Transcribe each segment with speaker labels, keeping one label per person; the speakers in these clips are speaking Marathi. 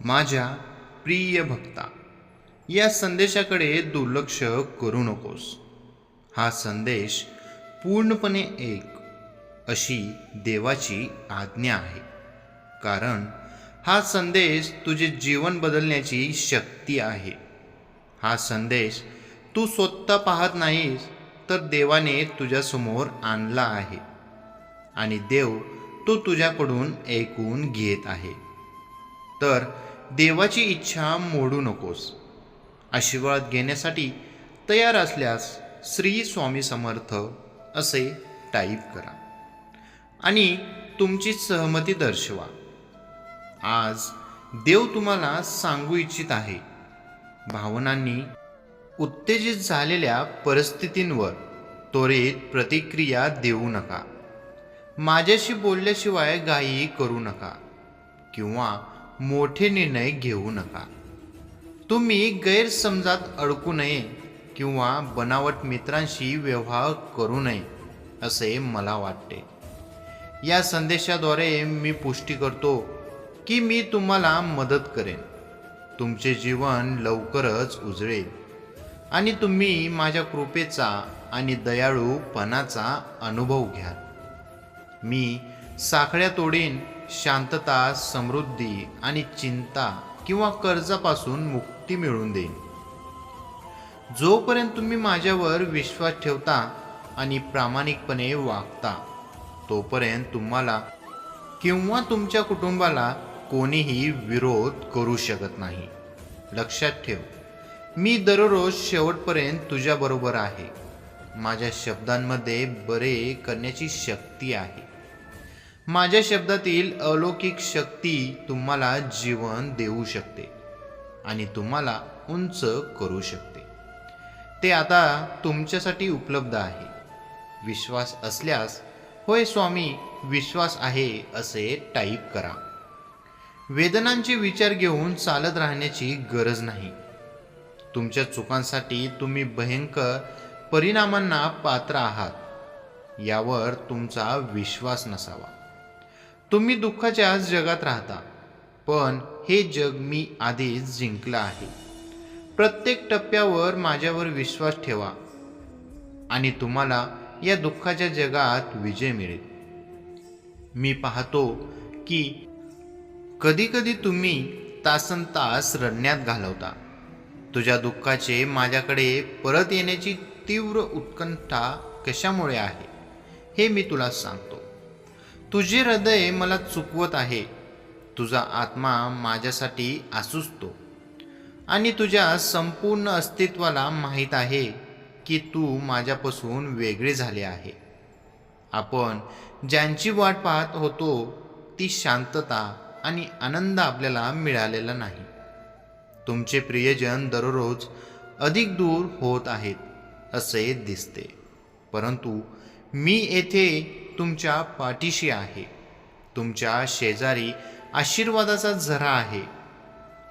Speaker 1: माझ्या प्रिय भक्ता, या संदेशाकडे दुर्लक्ष करू नकोस. हा संदेश पूर्णपणे एक अशी देवाची आज्ञा आहे. कारण हा संदेश तुझे जीवन बदलण्याची शक्ती आहे. हा संदेश तू स्वतः पाहत नाहीस, तर देवाने तुझ्यासमोर आणला आहे आणि देव तो तुझ्याकडून ऐकून घेत आहे. तर देवाची इच्छा मोडू नकोस. आशीर्वाद घेण्यासाठी तयार असल्यास श्री स्वामी समर्थ असे टाईप करा आणि तुमची सहमती दर्शवा. आज देव तुम्हाला सांगू इच्छित आहे, भावनांनी उत्तेजित झालेल्या परिस्थितींवर त्वरित प्रतिक्रिया देऊ नका. माझ्याशी बोलल्याशिवाय घाई करू नका किंवा मोठे निर्णय घेऊ नका. तुम्ही गैरसमजात अडकू नये किंवा बनावट मित्रांशी व्यवहार करू नये असे मला वाटते. या संदेशाद्वारे मी पुष्टी करतो की मी तुम्हाला मदत करेन. तुमचे जीवन लवकरच उजळेल आणि तुम्ही माझ्या कृपेचा आणि दयाळूपणाचा अनुभव घ्याल. मी साखळ्या तोडीन, शांतता, समृद्धी आणि चिंता किंवा कर्जापासून मुक्ती मिळवून देईन. जोपर्यंत तुम्ही माझ्यावर विश्वास ठेवता आणि प्रामाणिकपणे वागता, तोपर्यंत तुम्हाला किंवा तुमच्या कुटुंबाला कोणीही विरोध करू शकत नाही. लक्षात ठेव, मी दररोज शेवटपर्यंत तुझ्याबरोबर आहे. माझ्या शब्दांमध्ये बरे करण्याची शक्ती आहे. माझ्या शब्दातील अलौकिक शक्ती तुम्हाला जीवन देऊ शकते आणि तुम्हाला उंच करू शकते. ते आता तुमच्यासाठी उपलब्ध आहे. विश्वास असल्यास होय स्वामी, विश्वास आहे असे टाईप करा. वेदनांचे विचार घेऊन चालत राहण्याची गरज नाही. तुमच्या चुकांसाठी तुम्ही भयंकर परिणामांना पात्र आहात यावर तुमचा विश्वास नसावा. तुम्ही दुःखाच्या जगात राहता, पण हे जग मी आधीच जिंकलं आहे. प्रत्येक टप्प्यावर माझ्यावर विश्वास ठेवा आणि तुम्हाला या दुःखाच्या जगात विजय मिळेल. मी पाहतो की कधीकधी तुम्ही तासनतास रडण्यात घालवता. तुझ्या दुःखाचे माझ्याकडे परत येण्याची तीव्र उत्कंठा कशामुळे आहे हे मी तुला सांगतो. तुझे हृदय मला चुकवत आहे. तुझा आत्मा माझ्यासाठी आसुसतो आणि तुझ्या संपूर्ण अस्तित्वाला माहीत आहे की तू माझ्यापासून वेगळे झाले आहे. आपण ज्यांची वाट पाहत होतो ती शांतता आणि आनंद आपल्याला मिळालेला नाही. तुमचे प्रियजन दररोज अधिक दूर होत आहेत असे दिसते, परंतु मी येथे तुमच्या पाठीशी आहे. तुमच्या शेजारी आशीर्वादाचा झरा आहे.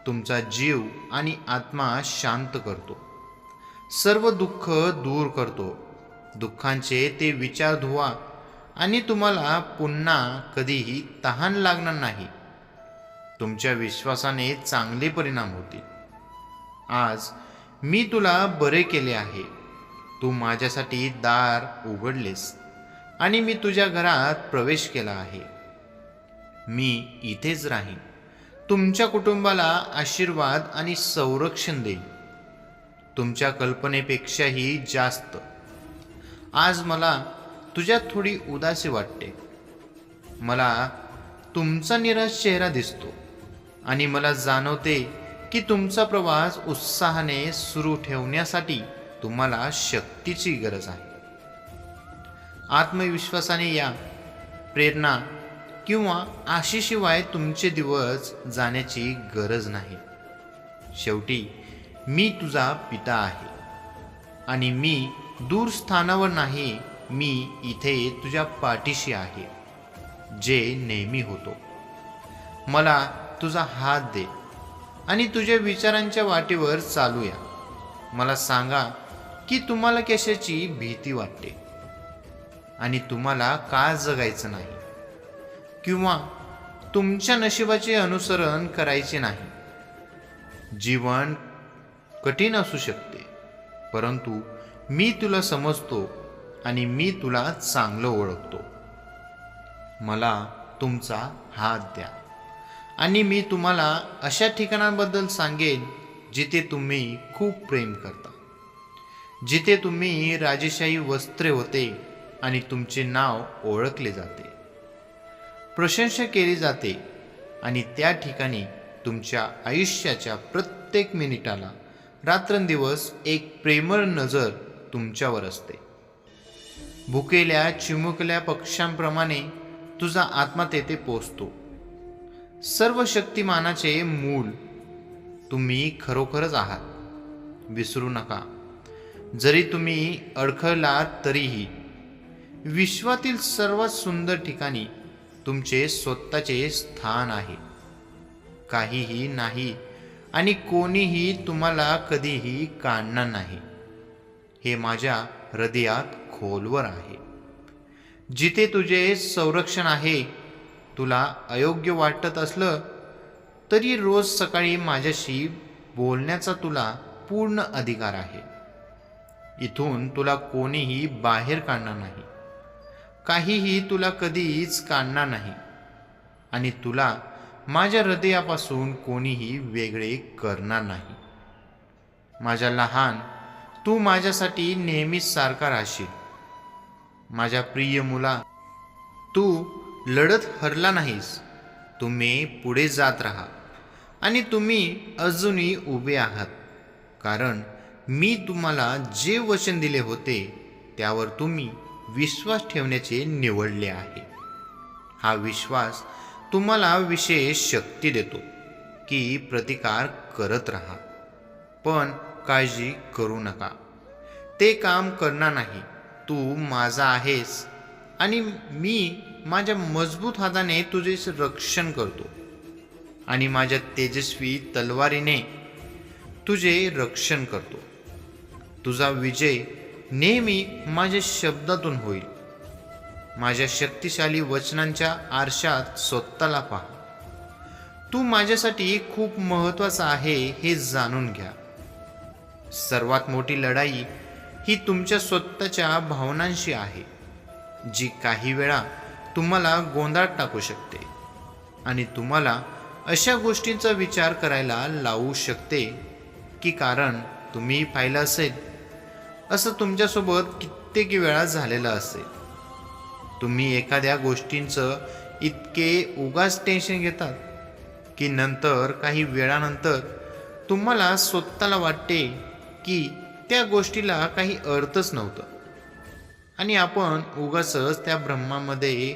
Speaker 1: तुमचा जीव आणि आत्मा शांत करतो. सर्व दुःख दूर करतो. दुःखांचे ते विचार धुवा आणि तुम्हाला पुन्हा कधीही तहान लागणार नाही. तुमच्या विश्वासाने चांगले परिणाम होतील. आज मी तुला बरे केले आहे. तू माझ्यासाठी दार उघडलेस आणि मी तुझ्या घरात प्रवेश केला आहे. मी इथेच राहीन. तुमच्या कुटुंबाला आशीर्वाद आणि संरक्षण देईन, तुमच्या कल्पनेपेक्षाही जास्त. आज मला तुझ्यात थोडी उदासी वाटते. मला तुमचा निराश चेहरा दिसतो आणि मला जाणवते की तुमचा प्रवास उत्साहाने सुरू ठेवण्यासाठी तुम्हाला शक्तीची गरज आहे. आत्मविश्वासाने या. प्रेरणा किंवा आशेशिवाय तुमचे दिवस जाण्याची गरज नाही. शेवटी मी तुझा पिता आहे आणि मी दूर स्थानावर नाही. मी इथे तुझ्या पाठीशी आहे, जे नेहमी होतो. मला तुझा हात दे आणि तुझ्या विचारांच्या वाटेवर चालूया. मला सांगा की तुम्हाला कशाची भीती वाटते आणि तुम्हाला का जगायचं नाही किंवा तुमच्या नशिबाचे अनुसरण करायचे नाही. जीवन कठीण असू शकते, परंतु मी तुला समजतो आणि मी तुला चांगलं ओळखतो. मला तुमचा हात द्या आणि मी तुम्हाला अशा ठिकाणांबद्दल सांगेन जिथे तुम्ही खूप प्रेम करता, जिथे तुम्ही राजेशाही वस्त्रे होते आणि तुमचे नाव ओळखले जाते, प्रशंसा केली जाते आणि त्या ठिकाणी तुमच्या आयुष्याच्या प्रत्येक मिनिटाला रात्रंदिवस एक प्रेमळ नजर तुमच्यावर असते. भुकेल्या चिमुकल्या पक्ष्यांप्रमाणे तुझा आत्मा तेथे पोचतो. सर्व शक्तिमानाचे मूल तुम्ही खरोखरच आहात. विसरू नका, जरी तुम्ही अडखळलात तरीही विश्वातील सर्वात सुंदर ठिकाणी तुमचे स्वतःचे स्थान आहे. काहीही नाही आणि कोणीही तुम्हाला कधीही काढणार नाही. हे माझ्या हृदयात खोलवर आहे. जिथे तुझे संरक्षण आहे. तुला अयोग्य वाटत असलं तरी रोज सकाळी माझ्याशी बोलण्याचा तुला पूर्ण अधिकार आहे. इथून तुला कोणीही बाहेर काढणार नाही. काहीही तुला कधीच काढणार नाही आणि तुला माझ्या हृदयापासून कोणीही वेगळे करणार नाही. माझ्या लहान, तू माझ्यासाठी नेहमीच सारखा राहशील. माझ्या प्रिय मुला, तू लढत हरला नाहीस. तुम्ही पुढे जात राहा आणि तुम्ही अजूनही उभे आहात, कारण मी तुम्हाला जे वचन दिले होते त्यावर तुम्ही विश्वास ठेवण्याचे निवडले आहे. हा विश्वास तुम्हाला विशेष शक्ती देतो की प्रतिकार करत राहा. पण काळजी करू नका, ते काम करणार नाही. तू माझा आहेस आणि मी माझ्या मजबूत हाताने तुझे रक्षण करतो आणि माझ्या तेजस्वी तलवारीने तुझे रक्षण करतो. तुझा विजय नेहमी माझ्या शब्दातून होईल. माझ्या शक्तिशाली वचनांच्या आरशात स्वतःला पहा. तू माझ्यासाठी खूप महत्त्वाचा आहे हे जाणून घ्या. सर्वात मोठी लढाई ही तुमच्या स्वतःच्या भावनांशी आहे, जी काही वेळा तुम्हाला गोंधळात टाकू शकते आणि तुम्हाला अशा गोष्टींचा विचार करायला लावू शकते की कारण तुम्ही पाहिलं असेल असं तुमच्यासोबत कित्येक वेळा झालेलं असेल. तुम्ही एखाद्या गोष्टींचं इतके उगाच टेन्शन घेतात की नंतर काही वेळानंतर तुम्हाला स्वतःला वाटते की त्या गोष्टीला काही अर्थच नव्हतं आणि आपण उगाचच त्या भ्रमामध्ये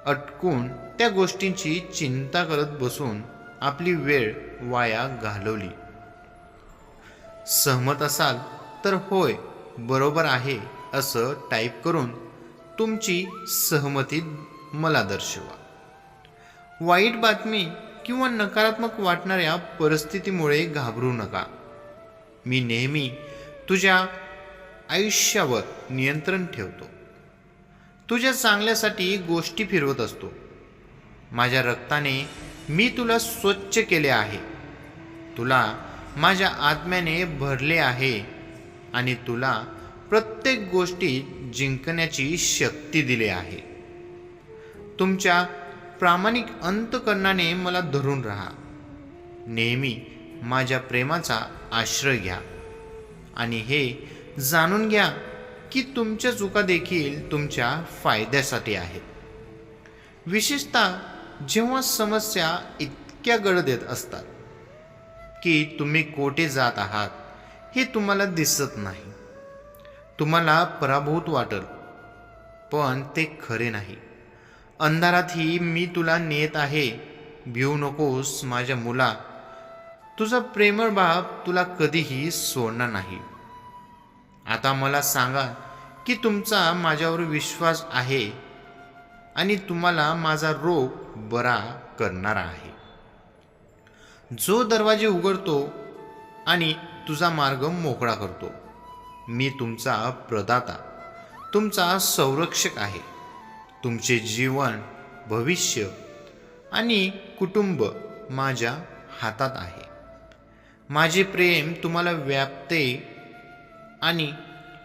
Speaker 1: अटकून त्या गोष्टींची चिंता करत बसून आपली वेळ वाया घालवली. सहमत असाल तर होय, बरोबर आहे असं टाईप करून तुमची सहमती मला दर्शवा. वाईट बातमी किंवा नकारात्मक वाटणाऱ्या परिस्थितीमुळे घाबरू नका. मी नेहमी तुझ्या आयुष्यावर नियंत्रण ठेवतो. तुझ्या चांगल्यासाठी गोष्टी फिरवत असतो. माझ्या रक्ताने मी तुला स्वच्छ केले आहे. तुला माझ्या आत्म्याने भरले आहे आणि तुला प्रत्येक गोष्टीत जिंकण्याची शक्ती दिली आहे. तुमच्या प्रामाणिक अंतःकरणाने मला धरून राहा. नेहमी माझ्या प्रेमाचा आश्रय घ्या आणि हे जाणून घ्या की तुमच्या चुका देखील तुमच्या फायद्यासाठी आहेत. विशेषतः जेव्हा समस्या इतक्या गडद येत असतात की तुम्ही कोठे जात आहात हे तुम्हाला दिसत नाही. तुम्हाला पराभूत वाटेल, पण ते खरे नाही. अंधारातही मी तुला नेत आहे. भिवू नकोस माझ्या मुला. तुझा प्रेमळ बाप तुला कधीही सोडणार नाही. आता मला सांगा की तुमचा माझ्यावर विश्वास आहे आणि तुम्हाला माझा रोग बरा करणारा आहे. जो दरवाजे उघडतो आणि तुझा मार्ग मोकळा करतो. मी तुमचा प्रदाता, तुमचा संरक्षक आहे. तुमचे जीवन, भविष्य आणि कुटुंब माझ्या हातात आहे. माझे प्रेम तुम्हाला व्यापते आणि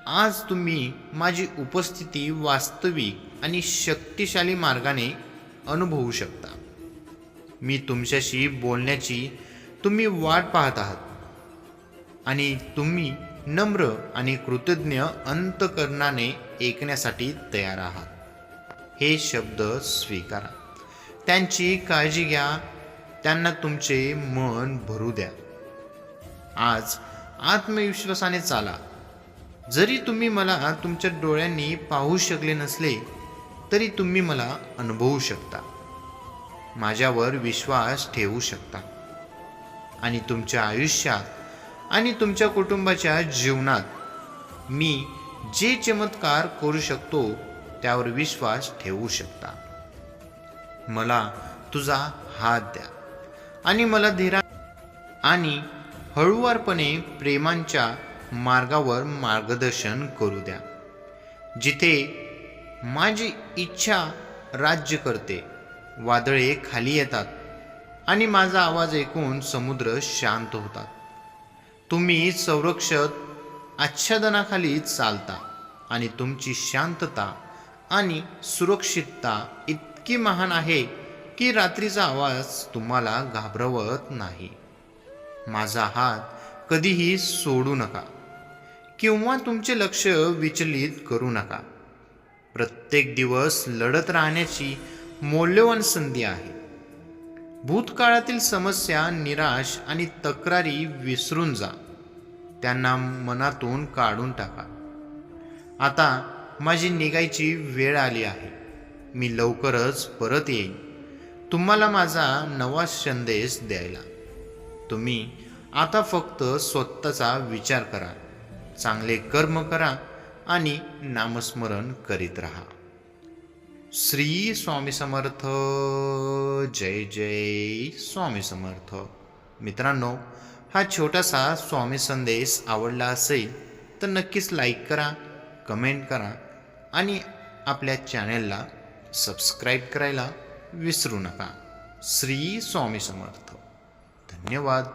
Speaker 1: आज तुम्ही माझी उपस्थिती वास्तविक आणि शक्तिशाली मार्गाने अनुभवू शकता. मी तुमच्याशी बोलण्याची तुम्ही वाट पाहत आहात आणि तुम्ही नम्र आणि कृतज्ञ अंतःकरणाने ऐकण्यासाठी तयार आहात. हे शब्द स्वीकारा, त्यांची काळजी घ्या, त्यांना तुमचे मन भरू द्या. आज आत्मविश्वासाने चाला. जरी तुम्ही मला तुमच्या डोळ्यांनी पाहू शकले नसले तरी तुम्ही मला अनुभवू शकता, माझ्यावर विश्वास ठेवू शकता आणि तुमच्या आयुष्यात आणि तुमच्या कुटुंबाच्या जीवनात मी जे चमत्कार करू शकतो त्यावर विश्वास ठेवू शकता. मला तुझा हात द्या आणि मला धीरा आणि हळुवारपणे प्रेमांच्या मार्गावर मार्गदर्शन करू द्या. जिथे माझी इच्छा राज्य करते, वादळे खाली येतात आणि माझा आवाज ऐकून समुद्र शांत होतात. तुम्ही संरक्षक आच्छादनाखाली चालता आणि तुमची शांतता आणि सुरक्षितता इतकी महान आहे की रात्रीचा आवाज तुम्हाला घाबरवत नाही. माझा हात कधीही सोडू नका किंवा तुमचे लक्ष विचलित करू नका. प्रत्येक दिवस लढत राहण्याची मौल्यवान संधी आहे. भूतकाळातील समस्या, निराश आणि तक्रारी विसरून जा, त्यांना मनातून काढून टाका. आता माझी निघायची वेळ आली आहे. मी लवकरच परत येईन तुम्हाला माझा नवा संदेश द्यायला. तुम्ही आता फक्त स्वतःचा विचार करा, चांगले कर्म करा आणि नामस्मरण करीत राहा. श्री स्वामी समर्थ. जय जय स्वामी समर्थ. मित्रांनो, हा छोटासा स्वामी संदेश आवडला असेल तर नक्कीच लाईक करा, कमेंट करा आणि आपल्या चॅनेलला सबस्क्राईब करायला विसरू नका. श्री स्वामी समर्थ. धन्यवाद.